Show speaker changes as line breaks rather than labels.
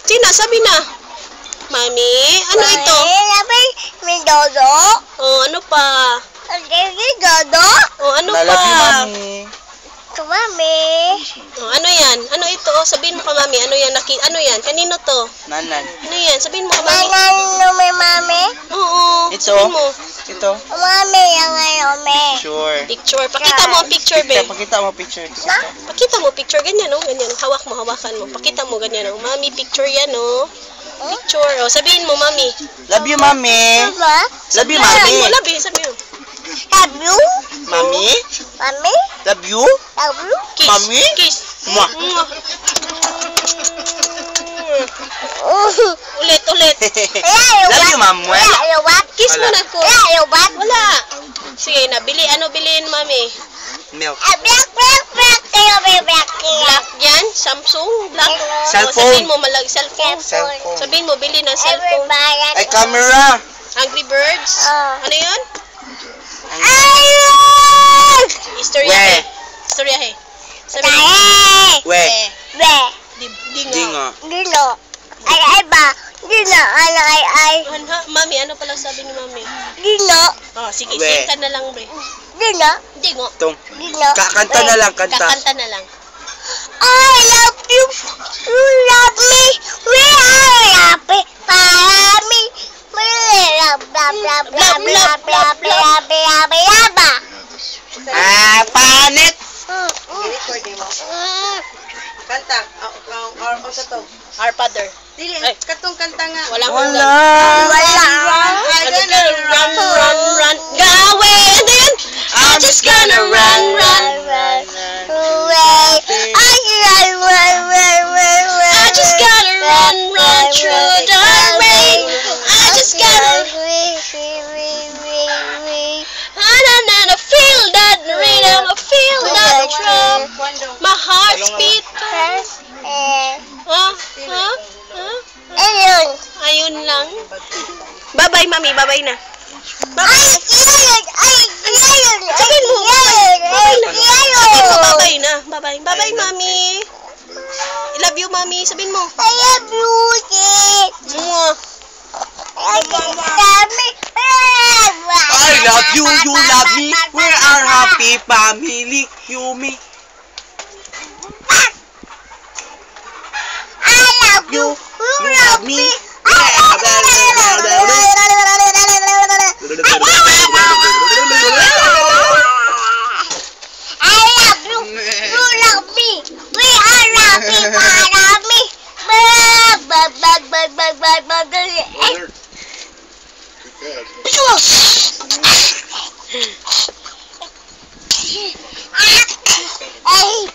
Sino? Sabi na. Mami, ano ito?
May dodo.
Oh, ano pa?
May dodo.
Oh, ano
I
pa?
love you, Mami.
Mami.
Oh, ano yan? Ano ito? Oh, sabihin mo ka, Mami. Ano yan? Ano yan? Kanino to?
Nanan.
Ano yan? Sabihin mo ka, Mami.
Ano may mami?
Oo.
Ito.
Sabihin mo.
Ito.
Mami, yung mami.
Sure.
Picture. Pakita mo ang picture, be.
Pakita mo picture.
Pakita mo picture. Ganyan, oh. Ganyan, oh. Hawak mo, hawakan mo. Pakita mo, ganyan, oh. Mami, picture yan, oh. Picture. Oh, sabihin mo, Mami.
Love you, Mami.
Diba?
Love you,
Sabihin mo,
Mami.
sabihin mo.
Love you.
Mami.
Mami.
Love you.
Love you.
Kiss.
Mami.
Kiss.
Mwah.
Mwah. Ulit.
Love you, Mamuel.
Kiss mo na ko.
Wala.
Wala. Sige na, bilhin, Mami.
Milk.
Black yan? Samsung? Black?
Cellphone.
Sabihin mo, cellphone.
Cellphone.
Sabihin mo, bili ng cellphone.
Ay, camera.
Angry Birds? Ano yun?
We.
Istoryahe. Sabihin mo.
We.
Dingo.
Dingo.
Mami, ano pala sabi ni Mami? Oh, sige,
We.
sing ka na lang, bre. Dingo.
Tung. Kakanta na lang, kanta.
Kakanta na lang.
I love you. You love me. We are happy. Para me. Blah blah blah blah blah blah blah blah blah blah.
Panit.
Kanta. Or sa to.
Our Father.
Dili,
Ay.
katong kanta nga.
Walang
Wala.
Run. Gawe! Ano yun? I'm just gonna run. I just gotta run through the rain. I just gotta I feel that rhythm, I feel that drum. My heart's beat fast. Ayun lang. Bye-bye, Mami. Bye-bye na. Bye-bye. Sabihin mo, bye-bye na. Bye-bye. Bye-bye, Mami. I love you, Mami. Sabihin mo.
I love you, kid.
Mwah.
I love you, you love me. We are happy family. You, me.
I love you,
You love me.
I love you, you love me. We are happy, para me. Hey,